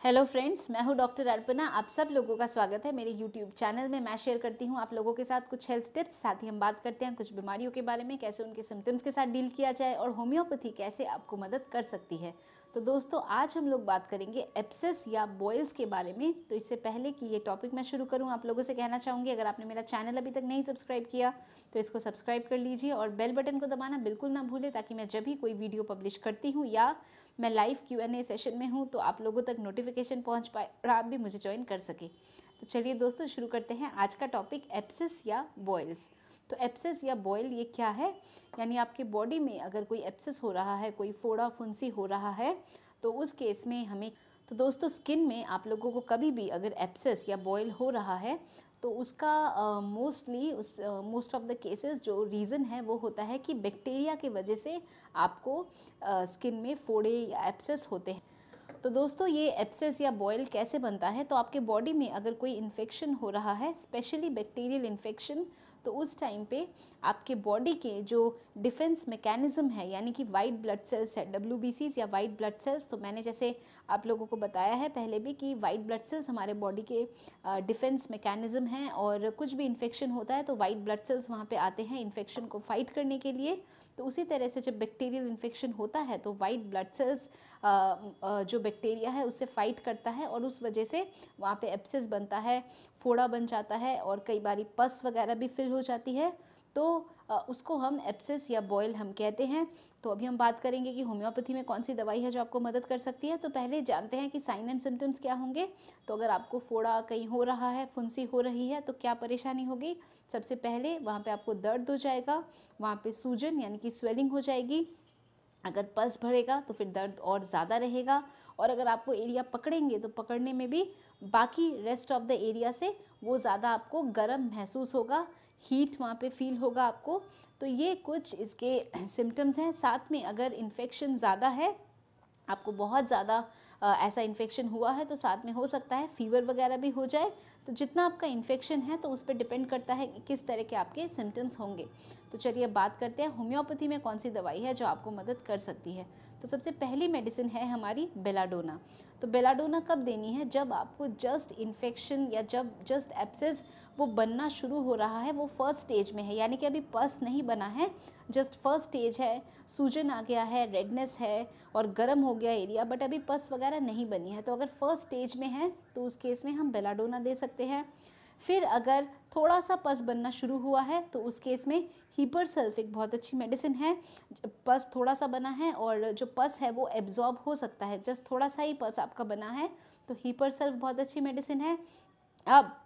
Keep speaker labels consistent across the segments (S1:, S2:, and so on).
S1: Hello friends, मैं हूं doctor Arpana. आप सब लोगों का स्वागत है मेरे यूट्यूब चैनल में। मैं शेयर करती हूं आप लोगों के साथ कुछ हेल्थ टिप्स, साथ ही हम बात करते हैं कुछ बीमारियों के बारे में, कैसे उनके सिम्टम्स के साथ डील किया जाए और होम्योपैथी कैसे आपको मदद कर सकती है। तो दोस्तों, आज हम लोग बात करेंगे एब्सेस या बॉयल्स के बारे में। तो इससे पहले कि ये टॉपिक मैं शुरू करूँ, आप लोगों से कहना चाहूँगी, अगर आपने मेरा चैनल अभी तक नहीं सब्सक्राइब किया तो इसको सब्सक्राइब कर लीजिए और बेल बटन को दबाना बिल्कुल ना भूलें, ताकि मैं जब भी कोई वीडियो पब्लिश करती हूँ या मैं लाइव Q&A सेशन में हूँ तो आप लोगों तक नोटिफिकेशन पहुँच पाए और आप भी मुझे ज्वाइन कर सके। तो चलिए दोस्तों, शुरू करते हैं आज का टॉपिक, एब्सेस या बॉयल्स। तो एब्सेस या बॉयल ये क्या है? यानी आपके बॉडी में अगर कोई एब्सेस हो रहा है, कोई फोड़ा फुंसी हो रहा है, तो उस केस में हमें, तो दोस्तों स्किन में आप लोगों को कभी भी अगर एब्सेस या बॉयल हो रहा है तो उसका मोस्ट ऑफ द केसेस जो रीज़न है वो होता है कि बैक्टीरिया की वजह से आपको स्किन में फोड़े या एब्सेस होते हैं। तो दोस्तों, ये एब्सेस या बॉयल कैसे बनता है? तो आपके बॉडी में अगर कोई इन्फेक्शन हो रहा है, स्पेशली बैक्टीरियल इन्फेक्शन, तो उस टाइम पे आपके बॉडी के जो डिफेंस मैकेनिज्म है, यानी कि वाइट ब्लड सेल्स है, WBCs या वाइट ब्लड सेल्स, तो मैंने जैसे आप लोगों को बताया है पहले भी कि वाइट ब्लड सेल्स हमारे बॉडी के डिफेंस मैकेनिज्म हैं, और कुछ भी इन्फेक्शन होता है तो वाइट ब्लड सेल्स वहाँ पे आते हैं इन्फेक्शन को फाइट करने के लिए। तो उसी तरह से जब बैक्टीरियल इन्फेक्शन होता है तो वाइट ब्लड सेल्स जो बैक्टीरिया है उससे फाइट करता है और उस वजह से वहाँ पे एब्सेस बनता है, फोड़ा बन जाता है और कई बारी पस वगैरह भी फिल हो जाती है। तो उसको हम एब्सेस या बॉयल हम कहते हैं। तो अभी हम बात करेंगे कि होम्योपैथी में कौन सी दवाई है जो आपको मदद कर सकती है। तो पहले जानते हैं कि साइन एंड सिम्टम्स क्या होंगे। तो अगर आपको फोड़ा कहीं हो रहा है, फुंसी हो रही है, तो क्या परेशानी होगी? सबसे पहले वहाँ पे आपको दर्द हो जाएगा, वहाँ पे सूजन यानी कि स्वेलिंग हो जाएगी। अगर पस भरेगा तो फिर दर्द और ज़्यादा रहेगा, और अगर आप वो एरिया पकड़ेंगे तो पकड़ने में भी बाकी रेस्ट ऑफ द एरिया से वो ज़्यादा आपको गर्म महसूस होगा, हीट वहाँ पे फील होगा आपको। तो ये कुछ इसके सिम्टम्स हैं। साथ में अगर इन्फेक्शन ज़्यादा है, आपको बहुत ज़्यादा ऐसा इन्फेक्शन हुआ है, तो साथ में हो सकता है फीवर वगैरह भी हो जाए। तो जितना आपका इन्फेक्शन है तो उस पर डिपेंड करता है कि किस तरह के आपके सिम्टम्स होंगे। तो चलिए बात करते हैं होम्योपैथी में कौन सी दवाई है जो आपको मदद कर सकती है। तो सबसे पहली मेडिसिन है हमारी बेलाडोना। तो बेलाडोना कब देनी है? जब आपको जस्ट इन्फेक्शन या जब जस्ट एब्सेस वो बनना शुरू हो रहा है, वो फर्स्ट स्टेज में है, यानी कि अभी पस नहीं बना है, जस्ट फर्स्ट स्टेज है, सूजन आ गया है, रेडनेस है और गर्म हो गया एरिया, बट अभी पस वगैरह नहीं बनी है। तो अगर फर्स्ट स्टेज में है तो उस केस में हम बेलाडोना दे सकते हैं। फिर अगर थोड़ा सा पस बनना शुरू हुआ है तो उस केस में हीपर सल्फिक बहुत अच्छी मेडिसिन है। पस थोड़ा सा बना है और जो पस है वो एब्जॉर्ब हो सकता है, जस्ट थोड़ा सा ही पस आपका बना है, तो हीपर सल्फ बहुत अच्छी मेडिसिन है। अब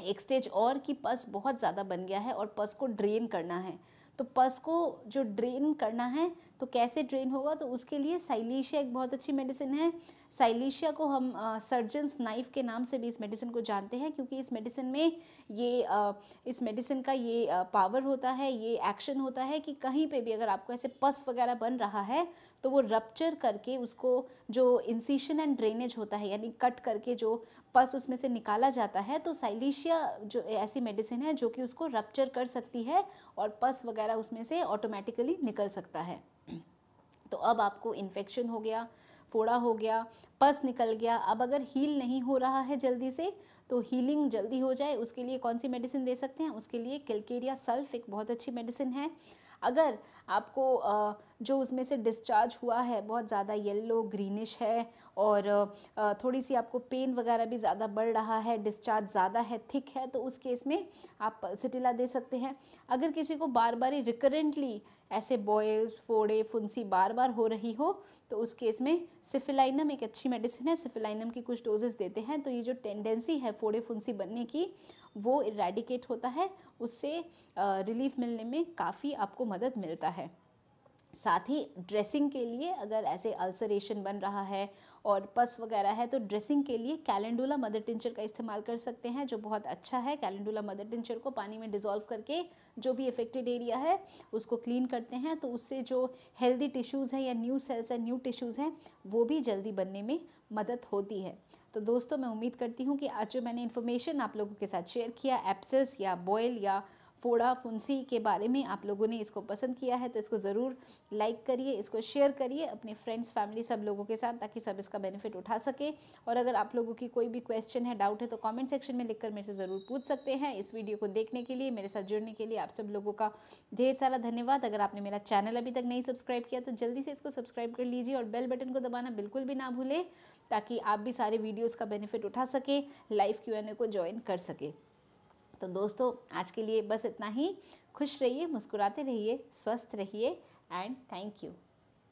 S1: एक स्टेज और कि पस बहुत ज़्यादा बन गया है और पस को ड्रेन करना है। तो पस को जो ड्रेन करना है तो कैसे ड्रेन होगा? तो उसके लिए साइलीशिया एक बहुत अच्छी मेडिसिन है। साइलीशिया को हम सर्जन्स नाइफ के नाम से भी इस मेडिसिन को जानते हैं, क्योंकि इस मेडिसिन में इस मेडिसिन का ये पावर होता है, ये एक्शन होता है कि कहीं पे भी अगर आपको ऐसे पस वगैरह बन रहा है तो वो रप्चर करके उसको, जो इंसिशन एंड ड्रेनेज होता है, यानी कट करके जो पस उसमें से निकाला जाता है, तो साइलीशिया जो ऐसी मेडिसिन है जो कि उसको रप्चर कर सकती है और पस वगैरह उसमें से ऑटोमेटिकली निकल सकता है। तो अब आपको इन्फेक्शन हो गया, फोड़ा हो गया, पस निकल गया, अब अगर हील नहीं हो रहा है जल्दी से, तो हीलिंग जल्दी हो जाए उसके लिए कौन सी मेडिसिन दे सकते हैं? उसके लिए कैलकेरिया सल्फ एक बहुत अच्छी मेडिसिन है। अगर आपको जो उसमें से डिस्चार्ज हुआ है बहुत ज़्यादा येलो ग्रीनिश है और थोड़ी सी आपको पेन वगैरह भी ज़्यादा बढ़ रहा है, डिस्चार्ज ज़्यादा है, थिक है, तो उस केस में आप पल्सिटिला दे सकते हैं। अगर किसी को बार बार रिकरेंटली ऐसे बॉयल्स, फोड़े, फुंसी बार बार हो रही हो, तो उस केस में सिफिलाइनम एक अच्छी मेडिसिन है। सिफिलाइनम की कुछ डोजेस देते हैं तो ये जो टेंडेंसी है फोड़े फुंसी बनने की वो इरेडिकेट होता है, उससे रिलीफ मिलने में काफ़ी आपको मदद मिलता है। साथ ही ड्रेसिंग के लिए, अगर ऐसे अल्सरेशन बन रहा है और पस वगैरह है, तो ड्रेसिंग के लिए कैलेंडुला मदर टिंचर का इस्तेमाल कर सकते हैं, जो बहुत अच्छा है। कैलेंडुला मदर टिंचर को पानी में डिज़ोल्व करके जो भी अफेक्टेड एरिया है उसको क्लीन करते हैं, तो उससे जो हेल्दी टिश्यूज़ हैं या न्यू सेल्स हैं, न्यू टिश्यूज़ हैं, वो भी जल्दी बनने में मदद होती है। तो दोस्तों, मैं उम्मीद करती हूँ कि आज जो मैंने इन्फॉर्मेशन आप लोगों के साथ शेयर किया, एब्सेस या बॉयल या फोड़ा फुंसी के बारे में आप लोगों ने इसको पसंद किया है तो इसको ज़रूर लाइक करिए, इसको शेयर करिए अपने फ्रेंड्स फैमिली सब लोगों के साथ, ताकि सब इसका बेनिफिट उठा सके। और अगर आप लोगों की कोई भी क्वेश्चन है, डाउट है, तो कमेंट सेक्शन में लिखकर मेरे से ज़रूर पूछ सकते हैं। इस वीडियो को देखने के लिए, मेरे साथ जुड़ने के लिए आप सब लोगों का ढेर सारा धन्यवाद। अगर आपने मेरा चैनल अभी तक नहीं सब्सक्राइब किया तो जल्दी से इसको सब्सक्राइब कर लीजिए और बेल बटन को दबाना बिल्कुल भी ना भूलें, ताकि आप भी सारे वीडियोस का बेनिफिट उठा सके, लाइव Q&A को ज्वाइन कर सके। तो दोस्तों आज के लिए बस इतना ही। खुश रहिए, मुस्कुराते रहिए, स्वस्थ रहिए एंड थैंक यू।